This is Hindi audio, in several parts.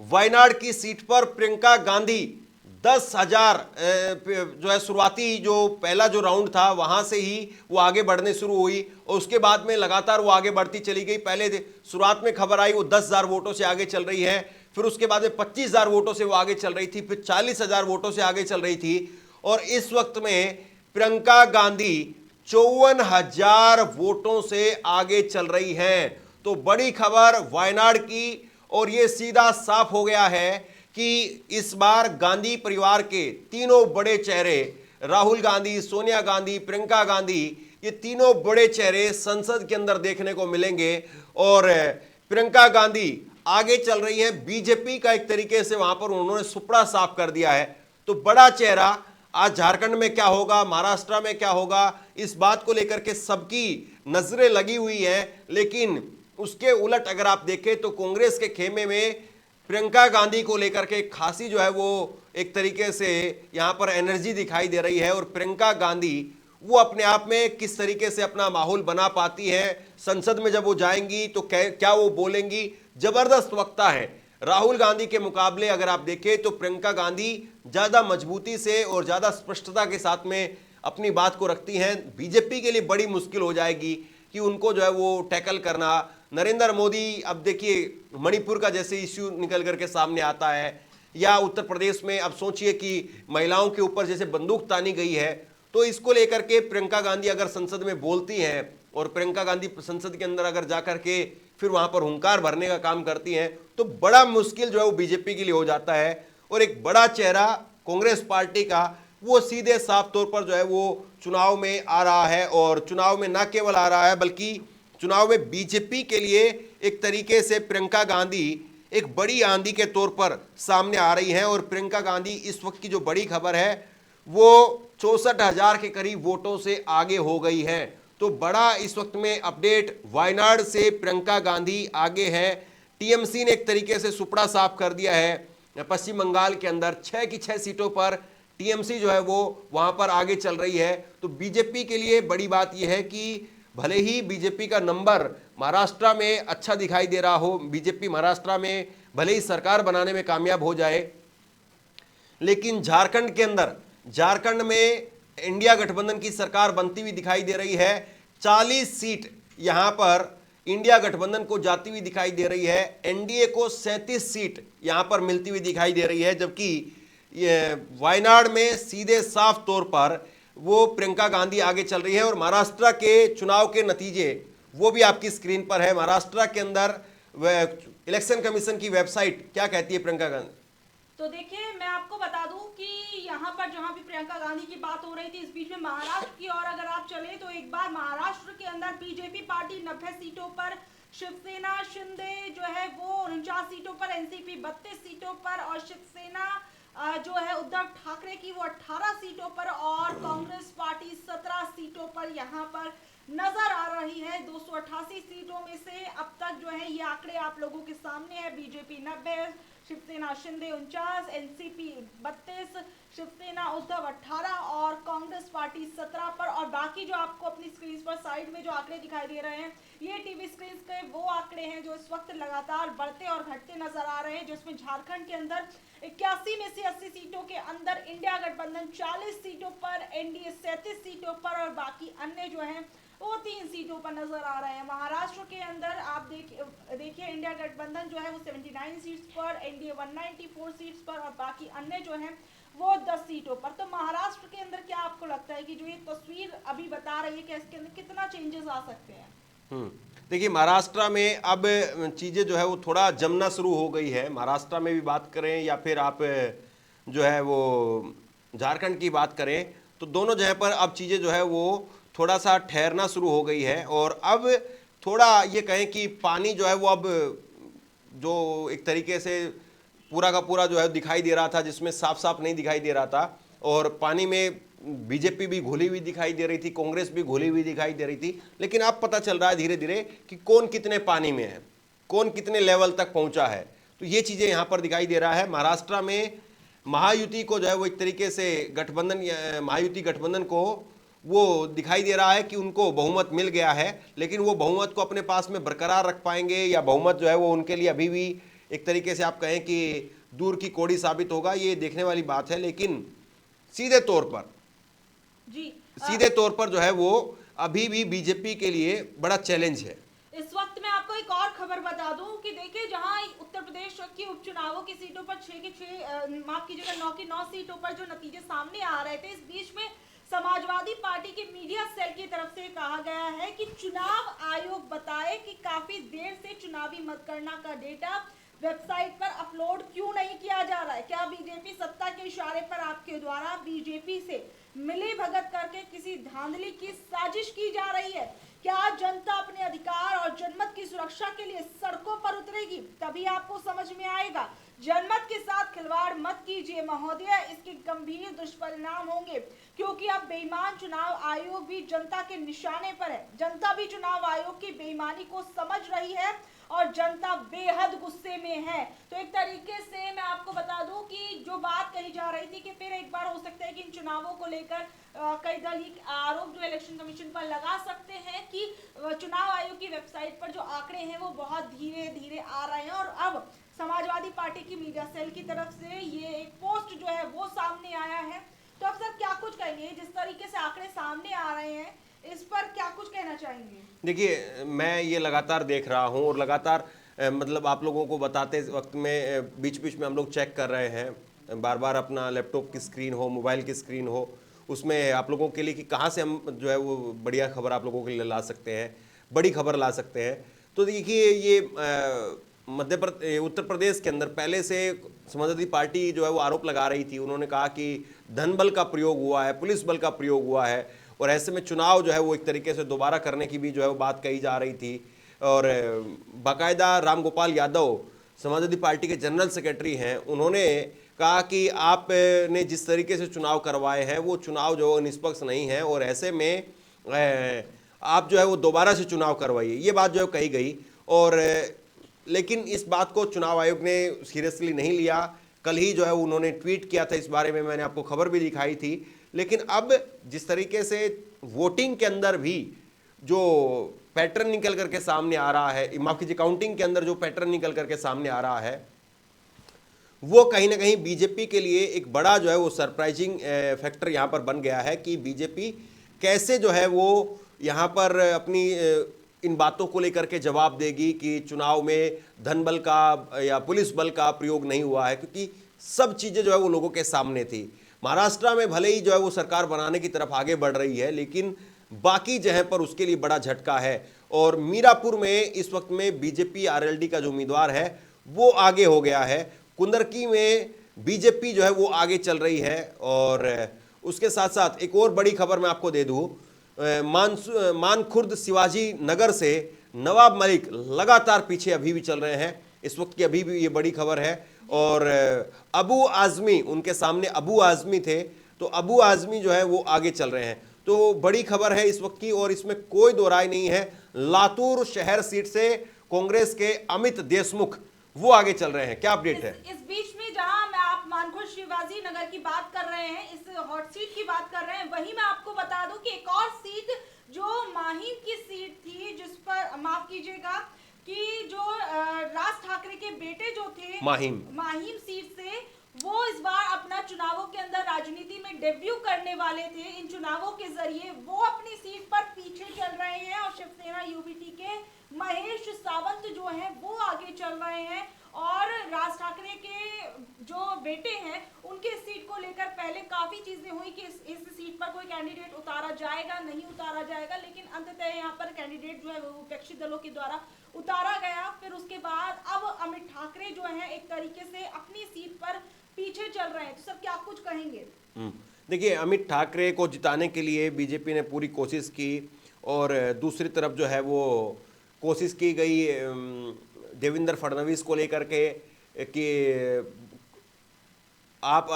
वायनाड की सीट पर प्रियंका गांधी 10,000 जो है शुरुआती जो पहला जो राउंड था वहां से ही वो आगे बढ़ने शुरू हुई और उसके बाद में लगातार वो आगे बढ़ती चली गई। पहले शुरुआत में खबर आई वो 10,000 वोटों से आगे चल रही है, फिर उसके बाद में 25,000 वोटों से वो आगे चल रही थी, फिर 40,000 वोटों से आगे चल रही थी और इस वक्त में प्रियंका गांधी 54,000 वोटों से आगे चल रही हैं। तो बड़ी खबर वायनाड की और ये सीधा साफ हो गया है कि इस बार गांधी परिवार के तीनों बड़े चेहरे राहुल गांधी, सोनिया गांधी, प्रियंका गांधी, ये तीनों बड़े चेहरे संसद के अंदर देखने को मिलेंगे और प्रियंका गांधी आगे चल रही है। बीजेपी का एक तरीके से वहां पर उन्होंने सुपड़ा साफ कर दिया है। तो बड़ा चेहरा आज झारखंड में क्या होगा, महाराष्ट्र में क्या होगा, इस बात को लेकर के सबकी नजरें लगी हुई हैं। लेकिन उसके उलट अगर आप देखें तो कांग्रेस के खेमे में प्रियंका गांधी को लेकर के खासी जो है वो एक तरीके से यहां पर एनर्जी दिखाई दे रही है और प्रियंका गांधी वो अपने आप में किस तरीके से अपना माहौल बना पाती है, संसद में जब वो जाएंगी तो क्या वो बोलेंगी, जबरदस्त वक्ता है। राहुल गांधी के मुकाबले अगर आप देखें तो प्रियंका गांधी ज्यादा मजबूती से और ज्यादा स्पष्टता के साथ में अपनी बात को रखती हैं। बीजेपी के लिए बड़ी मुश्किल हो जाएगी कि उनको जो है वो टैकल करना। नरेंद्र मोदी, अब देखिए मणिपुर का जैसे इश्यू निकल करके सामने आता है या उत्तर प्रदेश में अब सोचिए कि महिलाओं के ऊपर जैसे बंदूक तानी गई है, तो इसको लेकर के प्रियंका गांधी अगर संसद में बोलती हैं और प्रियंका गांधी संसद के अंदर अगर जाकर के फिर वहां पर हुंकार भरने का काम करती हैं तो बड़ा मुश्किल जो है वो बीजेपी के लिए हो जाता है। और एक बड़ा चेहरा कांग्रेस पार्टी का वो सीधे साफ तौर पर जो है वो चुनाव में आ रहा है और चुनाव में न केवल आ रहा है बल्कि चुनाव में बीजेपी के लिए एक तरीके से प्रियंका गांधी एक बड़ी आंधी के तौर पर सामने आ रही हैं। और प्रियंका गांधी इस वक्त की जो बड़ी खबर है वो 64,000 के करीब वोटों से आगे हो गई है। तो बड़ा इस वक्त में अपडेट, वायनाड से प्रियंका गांधी आगे है। टीएमसी ने एक तरीके से सुपड़ा साफ कर दिया है। पश्चिम बंगाल के अंदर 6 की 6 सीटों पर टीएमसी जो है वो वहां पर आगे चल रही है। तो बीजेपी के लिए बड़ी बात यह है कि भले ही बीजेपी का नंबर महाराष्ट्र में अच्छा दिखाई दे रहा हो, बीजेपी महाराष्ट्र में भले ही सरकार बनाने में कामयाब हो जाए, लेकिन झारखंड के अंदर, झारखंड में इंडिया गठबंधन की सरकार बनती हुई दिखाई दे रही है। 40 सीट यहां पर इंडिया गठबंधन को जाती हुई दिखाई दे रही है। एनडीए को 37 सीट यहां पर मिलती हुई दिखाई दे रही है, जबकि वायनाड में सीधे साफ तौर पर वो प्रियंका गांधी आगे चल रही है। और महाराष्ट्र के चुनाव के नतीजे वो भी आपकी स्क्रीन पर है। महाराष्ट्र के अंदर इलेक्शन कमीशन की वेबसाइट क्या कहती है प्रियंका गांधी? तो देखिए, मैं आपको बता दूं कि यहाँ पर जहाँ भी प्रियंका गांधी की बात हो रही थी, इस बीच में महाराष्ट्र की ओर अगर आप चले तो एक बार महाराष्ट्र के अंदर बीजेपी पार्टी 90 सीटों पर, शिवसेना शिंदे जो है वो 49 सीटों पर, एनसीपी 32 सीटों पर और शिवसेना जो है उद्धव ठाकरे की वो 18 सीटों पर और कांग्रेस पार्टी 17 सीटों पर यहाँ पर नजर आ रही है। 288 सीटों में से अब तक जो है ये आंकड़े आप लोगों के सामने है। बीजेपी 90, शिवसेना शिंदे 49, एनसीपी 32, शिवसेना उद्धव 18 और कांग्रेस पार्टी 17 पर। और बाकी जो आपको अपनी स्क्रीन पर साइड में जो आंकड़े दिखाई दे रहे हैं, ये टीवी स्क्रीन के वो आंकड़े हैं जो इस वक्त लगातार बढ़ते और घटते नजर आ रहे हैं, जिसमें झारखंड के अंदर 81 में से 80 सीटों के अंदर इंडिया गठबंधन 40 सीटों पर, एनडीए 37 सीटों पर और बाकी अन्य जो हैं वो 3 सीटों पर नजर आ रहे हैं। महाराष्ट्र के अंदर आप देखिए इंडिया गठबंधन जो है वो 79 सीट्स पर, एनडीए 194 सीट्स पर और बाकी अन्य जो हैं वो 10 सीटों पर। तो महाराष्ट्र के अंदर क्या आपको लगता है कि जो ये तस्वीर अभी बता रही है कि इसके अंदर कितना चेंजेस आ सकते हैं? देखिए, महाराष्ट्र में अब चीज़ें जो है वो थोड़ा जमना शुरू हो गई है। महाराष्ट्र में भी बात करें या फिर आप जो है वो झारखंड की बात करें तो दोनों जगह पर अब चीज़ें जो है वो थोड़ा सा ठहरना शुरू हो गई है। और अब थोड़ा ये कहें कि पानी जो है वो अब जो एक तरीके से पूरा का पूरा जो है दिखाई दे रहा था, जिसमें साफ साफ नहीं दिखाई दे रहा था, और पानी में बीजेपी भी घुली हुई दिखाई दे रही थी, कांग्रेस भी घुली हुई दिखाई दे रही थी। लेकिन अब पता चल रहा है धीरे धीरे कि कौन कितने पानी में है, कौन कितने लेवल तक पहुंचा है। तो ये चीज़ें यहाँ पर दिखाई दे रहा है। महाराष्ट्र में महायुति को जो है वो एक तरीके से गठबंधन, महायुति गठबंधन को वो दिखाई दे रहा है कि उनको बहुमत मिल गया है, लेकिन वो बहुमत को अपने पास में बरकरार रख पाएंगे या बहुमत जो है वो उनके लिए अभी भी एक तरीके से आप कहें कि दूर की कौड़ी साबित होगा, ये देखने वाली बात है। लेकिन सीधे तौर पर जी जो है वो अभी भी बीजेपी के लिए बड़ा चैलेंज है। इस वक्त मैं आपको एक और खबर बता दूं कि देखिए, जहां उत्तर प्रदेश की उपचुनावों की सीटों पर 6 की 6 माफ कीजिएगा 9 की 9 सीटों पर जो नतीजे सामने आ रहे थे, इस बीच में समाजवादी पार्टी के मीडिया सेल की तरफ से कहा गया है कि चुनाव आयोग बताए कि काफी देर से चुनावी मतगणना का डेटा वेबसाइट पर अपलोड क्यों नहीं किया जा रहा है। क्या बीजेपी सत्ता के इशारे पर आपके द्वारा बीजेपी से मिली भगत करके किसी धांधली की साजिश की जा रही है? क्या जनता अपने अधिकार और जनमत की सुरक्षा के लिए सड़कों पर उतरेगी? तभी आपको समझ में आएगा। जनमत के साथ खिलवाड़ मत कीजिए महोदय, इसके गंभीर दुष्परिणाम होंगे, क्योंकि अब बेईमान चुनाव आयोग भी जनता के निशाने पर है। जनता भी चुनाव आयोग की बेईमानी को समझ रही है और जनता बेहद गुस्से में है। तो एक तरीके से मैं आपको बता दूं कि जो बात कही जा रही थी कि फिर एक बार हो सकता है कि इन चुनावों को लेकर कई दल आरोप जो इलेक्शन कमीशन पर लगा सकते हैं कि चुनाव आयोग की वेबसाइट पर जो आंकड़े हैं वो बहुत धीरे धीरे आ रहे हैं। और अब समाजवादी पार्टी की मीडिया सेल की तरफ से ये एक पोस्ट जो है वो सामने आया है। तो अब सर क्या कुछ कहेंगे, जिस तरीके से आंकड़े सामने आ रहे हैं इस पर क्या कुछ कहना चाहेंगे? देखिए, मैं ये लगातार देख रहा हूँ और लगातार मतलब आप लोगों को बताते वक्त में बीच बीच में हम लोग चेक कर रहे हैं, बार बार अपना लैपटॉप की स्क्रीन हो, मोबाइल की स्क्रीन हो, उसमें आप लोगों के लिए कि कहाँ से हम जो है वो बढ़िया खबर आप लोगों के लिए ला सकते हैं, बड़ी खबर ला सकते हैं। तो देखिए, ये उत्तर प्रदेश के अंदर पहले से समाजवादी पार्टी जो है वो आरोप लगा रही थी। उन्होंने कहा कि धन बल का प्रयोग हुआ है, पुलिस बल का प्रयोग हुआ है, और ऐसे में चुनाव जो है वो एक तरीके से दोबारा करने की भी जो है वो बात कही जा रही थी। और बाकायदा राम गोपाल यादव समाजवादी पार्टी के जनरल सेक्रेटरी हैं, उन्होंने कहा कि आपने जिस तरीके से चुनाव करवाए हैं वो चुनाव जो निष्पक्ष नहीं है, और ऐसे में आप जो है वो दोबारा से चुनाव करवाइए, ये बात जो है कही गई। और लेकिन इस बात को चुनाव आयोग ने सीरियसली नहीं लिया। कल ही जो है उन्होंने ट्वीट किया था इस बारे में, मैंने आपको खबर भी दिखाई थी। लेकिन अब जिस तरीके से वोटिंग के अंदर भी जो पैटर्न निकल करके सामने आ रहा है, माफ कीजिए काउंटिंग के अंदर जो पैटर्न निकल करके सामने आ रहा है, वो कहीं ना कहीं बीजेपी के लिए एक बड़ा जो है वो सरप्राइजिंग फैक्टर यहाँ पर बन गया है कि बीजेपी कैसे जो है वो यहाँ पर अपनी इन बातों को लेकर के जवाब देगी कि चुनाव में धन बल का या पुलिस बल का प्रयोग नहीं हुआ है, क्योंकि सब चीज़ें जो है वो लोगों के सामने थी। महाराष्ट्र में भले ही जो है वो सरकार बनाने की तरफ आगे बढ़ रही है, लेकिन बाकी जगह पर उसके लिए बड़ा झटका है। और मीरापुर में इस वक्त में बीजेपी आरएलडी का जो उम्मीदवार है वो आगे हो गया है, कुंदरकी में बीजेपी जो है वो आगे चल रही है। और उसके साथ साथ एक और बड़ी खबर मैं आपको दे दूं, मानखुर्द शिवाजी नगर से नवाब मलिक लगातार पीछे अभी भी चल रहे हैं, इस वक्त की अभी भी ये बड़ी खबर है। और अबू आजमी, उनके सामने अबू आजमी थे, तो अबू आजमी जो है वो आगे चल रहे हैं। तो बड़ी खबर है इस वक्त की, और इसमें कोई दो राय नहीं है। लातूर शहर सीट से कांग्रेस के अमित देशमुख वो आगे चल रहे हैं। क्या अपडेट है? इस बीच में जहां मैं आप मानखुर्द शिवाजी नगर की बात कर रहे हैं, इस हॉट सीट की बात कर रहे हैं, वहीं मैं आपको बता दूं कि एक और सीट जो माहिम की सीट थी, जिस पर माफ कीजिएगा कि जो राज ठाकरे के बेटे जो थे माहिम सीट से, वो इस बार अपना चुनावों के अंदर राजनीति में डेब्यू करने वाले थे। इन चुनावों के जरिए वो अपनी सीट पर पीछे चल रहे हैं और शिवसेना यूबीटी के महेश सावंत जो हैं वो आगे चल रहे हैं। और राज ठाकरे के जो बेटे हैं उनके सीट को लेकर पहले काफी चीजें हुई कि इस सीट पर कोई कैंडिडेट उतारा जाएगा नहीं उतारा जाएगा, लेकिन अंततः यहाँ पर कैंडिडेट जो है वो विपक्षी दलों के द्वारा उतारा गया। फिर उसके बाद अब अमित ठाकरे जो है एक तरीके से अपनी सीट पर पीछे चल रहे हैं। तो सर क्या कुछ कहेंगे? देखिए, अमित ठाकरे को जिताने के लिए बीजेपी ने पूरी कोशिश की, और दूसरी तरफ जो है वो कोशिश की गई देवेंद्र फडणवीस को लेकर के कि आप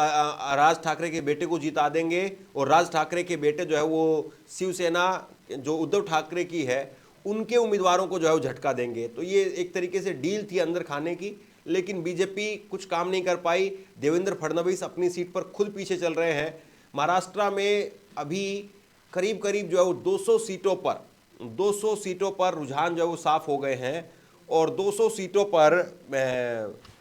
राज ठाकरे के बेटे को जिता देंगे, और राज ठाकरे के बेटे जो है वो शिवसेना जो उद्धव ठाकरे की है उनके उम्मीदवारों को जो है वो झटका देंगे। तो ये एक तरीके से डील थी अंदर खाने की, लेकिन बीजेपी कुछ काम नहीं कर पाई। देवेंद्र फडणवीस अपनी सीट पर खुद पीछे चल रहे हैं। महाराष्ट्र में अभी करीब करीब जो है वो 200 सीटों पर रुझान जो है वो साफ हो गए हैं, और 200 सीटों पर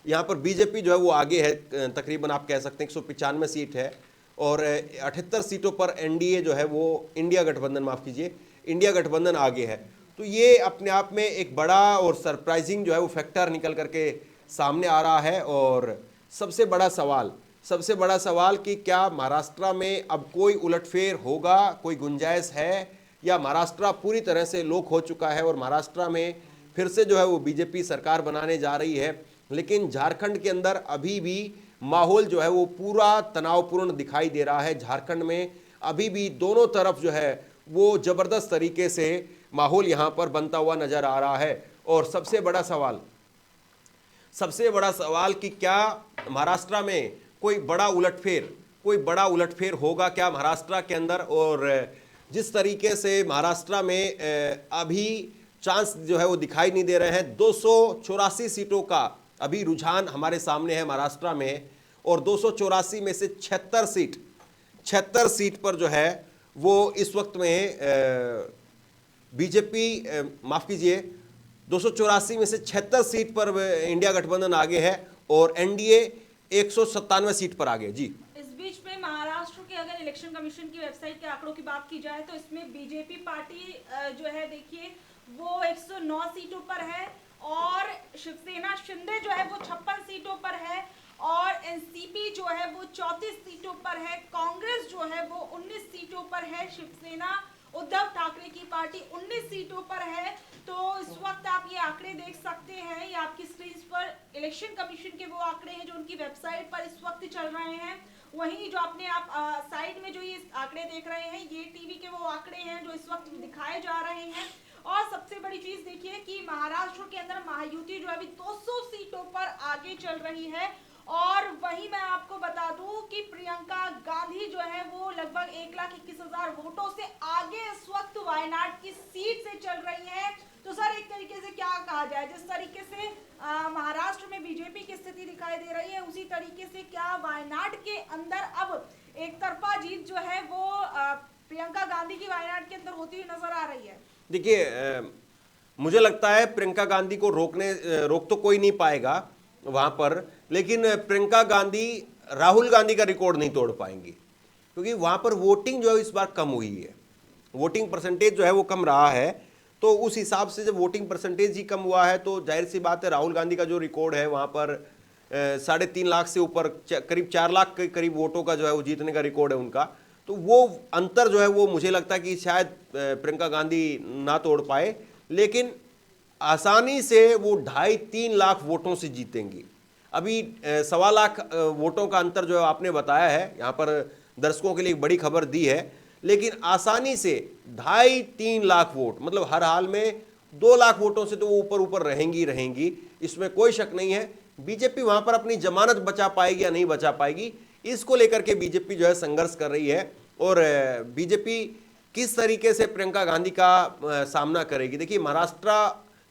यहाँ पर बीजेपी जो है वो आगे है, तकरीबन आप कह सकते हैं 195 सीट है, और 78 सीटों पर एनडीए जो है वो इंडिया गठबंधन, माफ़ कीजिए, इंडिया गठबंधन आगे है। तो ये अपने आप में एक बड़ा और सरप्राइजिंग जो है वो फैक्टर निकल करके सामने आ रहा है। और सबसे बड़ा सवाल कि क्या महाराष्ट्र में अब कोई उलटफेर होगा, कोई गुंजाइश है, या महाराष्ट्र पूरी तरह से लोक हो चुका है और महाराष्ट्र में फिर से जो है वो बीजेपी सरकार बनाने जा रही है। लेकिन झारखंड के अंदर अभी भी माहौल जो है वो पूरा तनावपूर्ण दिखाई दे रहा है। झारखंड में अभी भी दोनों तरफ जो है वो जबरदस्त तरीके से माहौल यहाँ पर बनता हुआ नजर आ रहा है। और सबसे बड़ा सवाल कि क्या महाराष्ट्र में कोई बड़ा उलटफेर होगा क्या महाराष्ट्र के अंदर। और जिस तरीके से महाराष्ट्र में अभी चांस जो है वो दिखाई नहीं दे रहे हैं, 284 सीटों का अभी रुझान हमारे सामने है महाराष्ट्र में, और 284 में से 76 सीट पर जो है वो इस वक्त में बीजेपी, माफ कीजिए, 284 में से 76 सीट पर इंडिया गठबंधन आगे है और एनडीए 197 सीट पर आगे। जी, इस बीच में महाराष्ट्र के अगर इलेक्शन कमीशन की वेबसाइट के आंकड़ों की बात की जाए तो इसमें बीजेपी पार्टी जो है देखिए वो 109 सीटों पर है, और शिवसेना शिंदे जो है वो 56 सीटों पर है, और एनसीपी जो है वो 34 सीटों पर है, कांग्रेस जो है वो 19 सीटों पर है, शिवसेना उद्धव ठाकरे की पार्टी 19 सीटों पर है। तो इस वक्त आप ये आंकड़े देख सकते हैं, ये आपकी स्क्रीन पर इलेक्शन कमीशन के वो आंकड़े हैं जो उनकी वेबसाइट पर इस वक्त चल रहे हैं। वहीं जो अपने आप साइड में जो ये आंकड़े देख रहे हैं, ये टीवी के वो आंकड़े हैं जो इस वक्त दिखाए जा रहे हैं। और सबसे बड़ी चीज देखिए कि महाराष्ट्र के अंदर महायुति जो अभी 200 सीटों पर आगे चल रही है। और वहीं मैं आपको बता दूं कि प्रियंका गांधी जो है वो लगभग 1,21,000 वोटों से आगे इस वक्त वायनाड की सीट से चल रही है। तो सर एक तरीके से क्या कहा जाए, जिस तरीके से महाराष्ट्र में बीजेपी की स्थिति दिखाई दे रही है, उसी तरीके से क्या वायनाड के अंदर अब एक तरफा जीत जो है वो प्रियंका गांधी की वायनाड के अंदर होती हुई नजर आ रही है? देखिए, मुझे लगता है प्रियंका गांधी को रोक तो कोई नहीं पाएगा वहां पर, लेकिन प्रियंका गांधी राहुल गांधी का रिकॉर्ड नहीं तोड़ पाएंगी, क्योंकि वहां पर वोटिंग जो है इस बार कम हुई है, वोटिंग परसेंटेज जो है वो कम रहा है। तो उस हिसाब से जब वोटिंग परसेंटेज ही कम हुआ है तो जाहिर सी बात है राहुल गांधी का जो रिकॉर्ड है वहां पर 3.5 लाख से ऊपर, करीब 4 लाख के करीब वोटों का जो है वो जीतने का रिकॉर्ड है उनका। तो वो अंतर जो है वो मुझे लगता है कि शायद प्रियंका गांधी ना तोड़ पाए, लेकिन आसानी से वो 2.5-3 लाख वोटों से जीतेंगी। अभी 1.25 लाख वोटों का अंतर जो है आपने बताया है, यहाँ पर दर्शकों के लिए एक बड़ी खबर दी है, लेकिन आसानी से 2.5-3 लाख वोट, मतलब हर हाल में 2 लाख वोटों से तो वो ऊपर रहेंगी, इसमें कोई शक नहीं है। बीजेपी वहां पर अपनी जमानत बचा पाएगी या नहीं बचा पाएगी, इसको लेकर के बीजेपी जो है संघर्ष कर रही है। और बीजेपी किस तरीके से प्रियंका गांधी का सामना करेगी। देखिए, महाराष्ट्र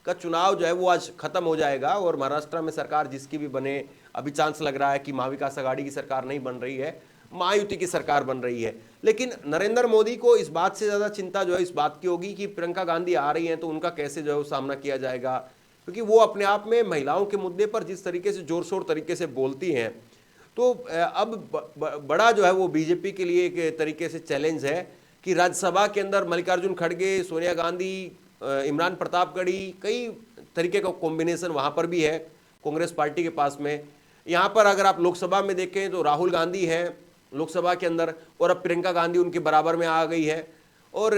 का चुनाव जो है वो आज खत्म हो जाएगा और महाराष्ट्र में सरकार जिसकी भी बने, अभी चांस लग रहा है कि महाविकास आघाड़ी की सरकार नहीं बन रही है, महायुति की सरकार बन रही है। लेकिन नरेंद्र मोदी को इस बात से ज़्यादा चिंता जो है इस बात की होगी कि प्रियंका गांधी आ रही हैं तो उनका कैसे जो है वो सामना किया जाएगा, क्योंकि वो अपने आप में महिलाओं के मुद्दे पर जिस तरीके से जोर शोर तरीके से बोलती हैं, तो अब बड़ा जो है वो बीजेपी के लिए एक तरीके से चैलेंज है कि राज्यसभा के अंदर मल्लिकार्जुन खड़गे, सोनिया गांधी, इमरान प्रतापगढ़ी, कई तरीके का कॉम्बिनेशन वहाँ पर भी है कांग्रेस पार्टी के पास में। यहाँ पर अगर आप लोकसभा में देखें तो राहुल गांधी हैं लोकसभा के अंदर, और अब प्रियंका गांधी उनके बराबर में आ गई है। और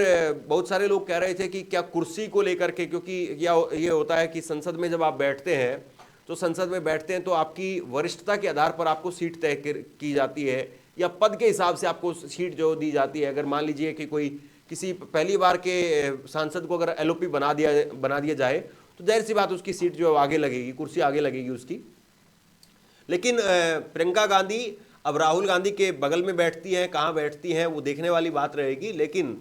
बहुत सारे लोग कह रहे थे कि क्या कुर्सी को लेकर के, क्योंकि ये होता है कि संसद में जब आप बैठते हैं तो आपकी वरिष्ठता के आधार पर आपको सीट तय की जाती है या पद के हिसाब से आपको सीट जो दी जाती है। अगर मान लीजिए कि कोई किसी पहली बार के सांसद को अगर एलओपी बना दिया जाए तो जाहिर सी बात उसकी सीट जो आगे लगेगी, कुर्सी आगे लगेगी उसकी। लेकिन प्रियंका गांधी अब राहुल गांधी के बगल में बैठती हैं, कहाँ बैठती हैं वो देखने वाली बात रहेगी। लेकिन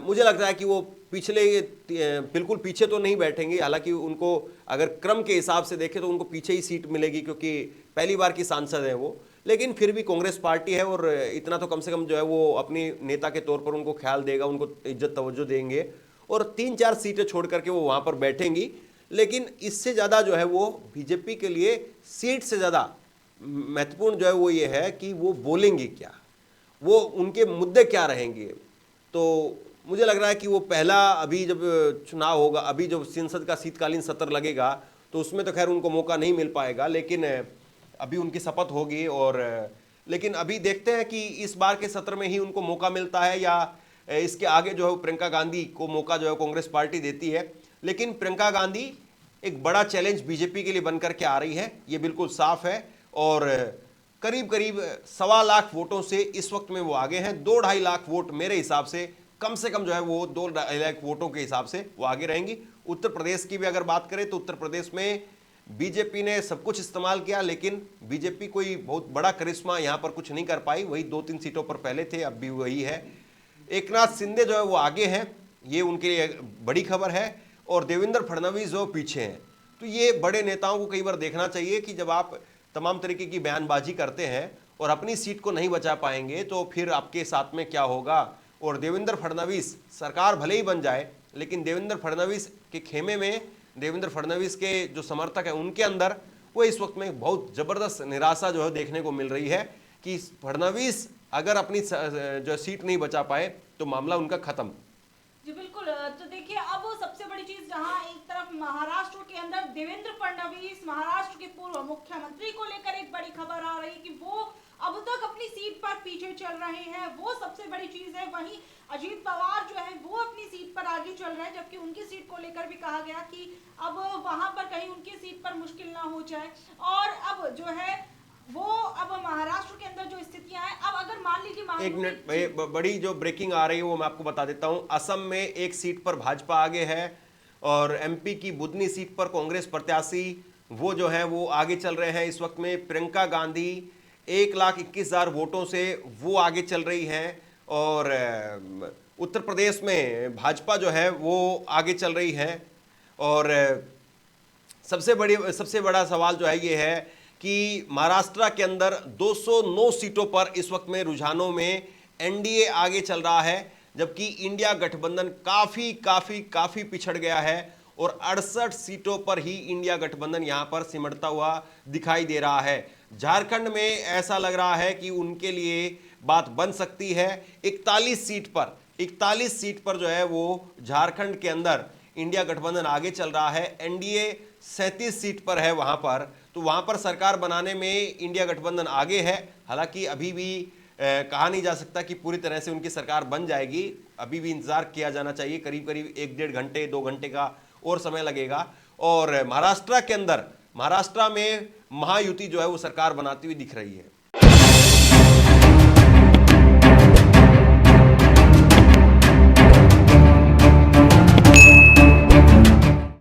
मुझे लगता है कि वो बिल्कुल पीछे तो नहीं बैठेंगे, हालांकि उनको अगर क्रम के हिसाब से देखें तो उनको पीछे ही सीट मिलेगी क्योंकि पहली बार की सांसद हैं वो। लेकिन फिर भी कांग्रेस पार्टी है और इतना तो कम से कम जो है वो अपनी नेता के तौर पर उनको ख्याल देगा, उनको इज्जत तवज्जो देंगे और 3-4 सीटें छोड़ करके वो वहाँ पर बैठेंगी। लेकिन इससे ज़्यादा जो है वो बीजेपी के लिए सीट से ज़्यादा महत्वपूर्ण जो है वो ये है कि वो बोलेंगे क्या, वो उनके मुद्दे क्या रहेंगे। तो मुझे लग रहा है कि वो पहला अभी जब चुनाव होगा, अभी जब संसद का शीतकालीन सत्र लगेगा तो उसमें तो खैर उनको मौका नहीं मिल पाएगा, लेकिन अभी उनकी शपथ होगी। और लेकिन अभी देखते हैं कि इस बार के सत्र में ही उनको मौका मिलता है या इसके आगे जो है प्रियंका गांधी को मौका जो है कांग्रेस पार्टी देती है। लेकिन प्रियंका गांधी एक बड़ा चैलेंज बीजेपी के लिए बनकर के आ रही है, ये बिल्कुल साफ है। और करीब करीब 1.25 लाख वोटों से इस वक्त में वो आगे हैं। 2-2.5 लाख वोट मेरे हिसाब से कम जो है वो 2-2.5 लाख वोटों के हिसाब से वो आगे रहेंगी। उत्तर प्रदेश की भी अगर बात करें तो उत्तर प्रदेश में बीजेपी ने सब कुछ इस्तेमाल किया, लेकिन बीजेपी कोई बहुत बड़ा करिश्मा यहाँ पर कुछ नहीं कर पाई। वही 2-3 सीटों पर पहले थे, अब भी वही है। एकनाथ शिंदे जो है वो आगे हैं, ये उनके लिए बड़ी खबर है। और देवेंद्र फडणवीस जो पीछे हैं। तो ये बड़े नेताओं को कई बार देखना चाहिए कि जब आप तमाम तरीके की बयानबाजी करते हैं और अपनी सीट को नहीं बचा पाएंगे तो फिर आपके साथ में क्या होगा। और देवेंद्र फडणवीस सरकार भले ही बन जाए, लेकिन देवेंद्र फडणवीस के खेमे में, देवेंद्र फडणवीस के जो समर्थक हैं उनके अंदर वो इस वक्त में बहुत ज़बरदस्त निराशा जो है देखने को मिल रही है कि फडणवीस अगर अपनी जो सीट नहीं बचा पाए तो मामला उनका खत्म। जी बिल्कुल। तो देखिए, अब सबसे बड़ी चीज जहां एक तरफ महाराष्ट्र के अंदर देवेंद्र फडणवीस महाराष्ट्र के पूर्व मुख्यमंत्री को लेकर एक बड़ी खबर आ रही कि वो अब तक अपनी सीट पर पीछे चल रहे हैं, वो सबसे बड़ी चीज है। वहीं अजीत पवार जो है वो अपनी सीट पर आगे चल रहे हैं, जबकि उनकी सीट को लेकर भी कहा गया कि अब वहां पर कहीं उनकी सीट पर मुश्किल ना हो जाए। और अब जो है वो अब महाराष्ट्र के अंदर जो स्थितियां हैं, अब अगर मान लीजिए एक मिनट, बड़ी जो ब्रेकिंग आ रही है वो मैं आपको बता देता हूं। असम में एक सीट पर भाजपा आगे है और एमपी की बुधनी सीट पर कांग्रेस प्रत्याशी वो जो है वो आगे चल रहे हैं। इस वक्त में प्रियंका गांधी 1,21,000 वोटों से वो आगे चल रही हैं। और उत्तर प्रदेश में भाजपा जो है वो आगे चल रही है। और सबसे बड़ा सवाल जो है ये है कि महाराष्ट्र के अंदर 209 सीटों पर इस वक्त में रुझानों में एनडीए आगे चल रहा है, जबकि इंडिया गठबंधन काफी पिछड़ गया है और 68 सीटों पर ही इंडिया गठबंधन यहां पर सिमटता हुआ दिखाई दे रहा है। झारखंड में ऐसा लग रहा है कि उनके लिए बात बन सकती है। 41 सीट पर जो है वो झारखंड के अंदर इंडिया गठबंधन आगे चल रहा है। एनडीए 37 सीट पर है वहां पर, तो वहां पर सरकार बनाने में इंडिया गठबंधन आगे है। हालांकि अभी भी कहा नहीं जा सकता कि पूरी तरह से उनकी सरकार बन जाएगी, अभी भी इंतजार किया जाना चाहिए। करीब 1-1.5 घंटे 2 घंटे का और समय लगेगा। और महाराष्ट्र के अंदर, महाराष्ट्र में महायुति जो है वो सरकार बनाती हुई दिख रही है।